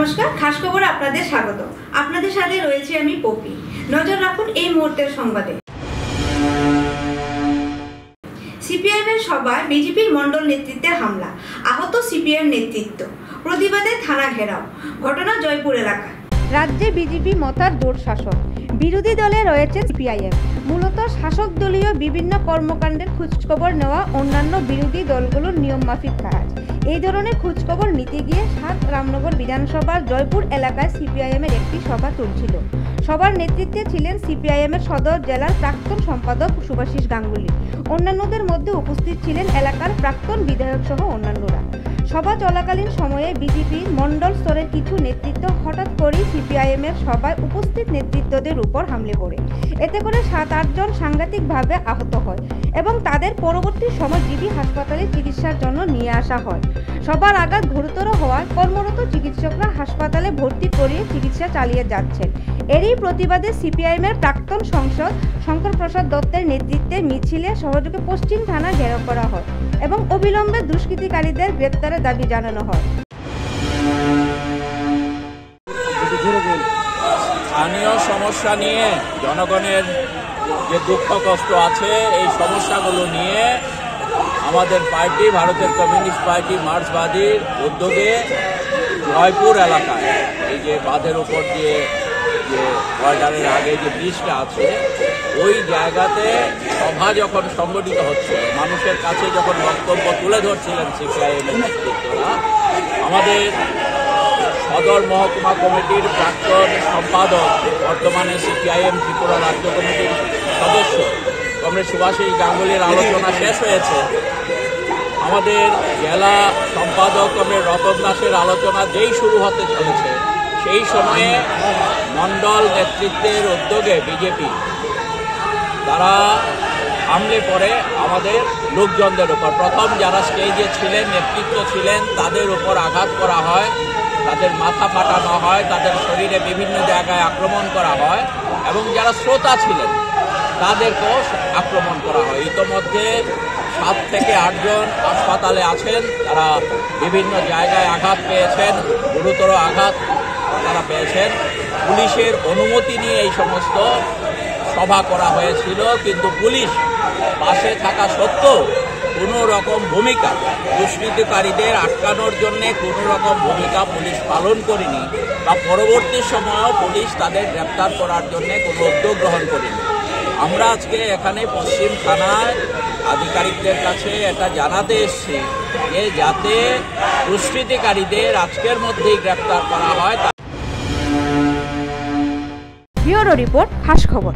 নমস্কার, খাস খবরে আপনাদের স্বাগত। আপনাদের সাথে রয়েছে আমি পপি। নজর রাখুন এই মুহূর্তের সংবাদে। সিপিআইএমের সভায় বিজেপির মণ্ডল নেতৃত্বে হামলা, আহত সিপিএম নেতৃত্ব, প্রতিবাদে থানা ঘেরাও, ঘটনা জয়পুর এলাকায়। রাজ্যে বিজেপি মতার জোর শাসক, বিরোধী দলে রয়েছে সিপিআইএম। মূলত শাসক দলীয় বিভিন্ন কর্মকাণ্ডের খোঁজখবর নেওয়া অন্যান্য বিরোধী দলগুলোর নিয়মমাফিক কাজ। এই ধরনের খোঁজখবর নিতে গিয়ে ৭ রামনগর বিধানসভার জয়পুর এলাকায় সিপিআইএমের একটি সভা চলছিল। সভার নেতৃত্বে ছিলেন সিপিআইএমের সদর জেলার প্রাক্তন সম্পাদক শুভাশিস গাঙ্গুলি। অন্যান্যদের মধ্যে উপস্থিত ছিলেন এলাকার প্রাক্তন বিধায়ক সহ অন্যান্যরা। সভা চলাকালীন সময়ে বিজেপির মণ্ডল স্তরের কিছু নেতৃত্ব হঠাৎ করেই সিপিআইএমের সভায় উপস্থিত নেতৃত্বদের উপর হামলে পড়ে। এতে করে ৭-৮ জন সাংঘাতিকভাবে আহত হয় এবং তাদের পরবর্তী সময় জিবি হাসপাতালে চিকিৎসার জন্য নিয়ে আসা হয়। সবার আঘাত গুরুতর হওয়ায় কর্মরত চিকিৎসকরা হাসপাতালে ভর্তি করিয়ে চিকিৎসা চালিয়ে যাচ্ছেন। এরই প্রতিবাদে সিপিআইএমের প্রাক্তন সাংসদ শঙ্কর প্রসাদ দত্তের নেতৃত্বে মিছিলে সহযোগে পশ্চিম থানা ঘেরাও করা হয় এবং অবিলম্বে দুষ্কৃতিকারীদের গ্রেপ্তারের দাবি জানানো হয়। স্থানীয় সমস্যা নিয়ে জনগণের যে দুঃখ কষ্ট আছে, এই সমস্যাগুলো নিয়ে আমাদের পার্টি ভারতের কমিউনিস্ট পার্টি মার্ক্সবাদীর উদ্যোগে জয়পুর এলাকায় এই যে বাঁধের উপর যে বর্ডারের আগে যে ব্রিজটা আছে, ওই জায়গাতে সভা যখন সংগঠিত হচ্ছে, মানুষের কাছে যখন বক্তব্য তুলে ধরছিলেন সিপিআইএমের নেতৃত্বরা, আমাদের সদর মহকুমা কমিটির প্রাক্তন সম্পাদক, বর্তমানে সিপিআইএম ত্রিপুরা রাজ্য কমিটির সদস্য কমরেড শুভাশিস গাঙ্গুলির আলোচনা শেষ হয়েছে। আমাদের জেলা সম্পাদক কমরেড রতন দাসের আলোচনা যেই শুরু হতে চলেছে, সেই সময়ে মণ্ডল নেতৃত্বের উদ্যোগে বিজেপি তারা হামলে পড়ে আমাদের লোকজনদের উপর। প্রথম যারা স্টেজে ছিলেন, নেতৃত্ব ছিলেন, তাদের উপর আঘাত করা হয়, তাদের মাথা ফাটানো হয়, তাদের শরীরে বিভিন্ন জায়গায় আক্রমণ করা হয় এবং যারা শ্রোতা ছিলেন তাদেরকেও আক্রমণ করা হয়। ইতোমধ্যে ৭ থেকে ৮ জন হাসপাতালে আছেন, তারা বিভিন্ন জায়গায় আঘাত পেয়েছেন, গুরুতর আঘাত তারা পেয়েছেন। পুলিশের অনুমতি নিয়ে এই সমস্ত সভা করা হয়েছিল, কিন্তু পুলিশ পাশে থাকা সত্ত্বেও কোনো রকম ভূমিকা, দুষ্কৃতিকারীদের আটকানোর জন্যে কোনো রকম ভূমিকা পুলিশ পালন করেনি, বা পরবর্তী সময়েও পুলিশ তাদের গ্রেপ্তার করার জন্যে কোনো উদ্যোগ গ্রহণ করেনি। আমরা আজকে এখানে পশ্চিম থানায় আধিকারিকদের কাছে এটা জানাতে এসেছি যে যাতে দুষ্কৃতিকারীদের আজকের মধ্যেই গ্রেপ্তার করা হয়। ব্যুরো রিপোর্ট, খাস খবর।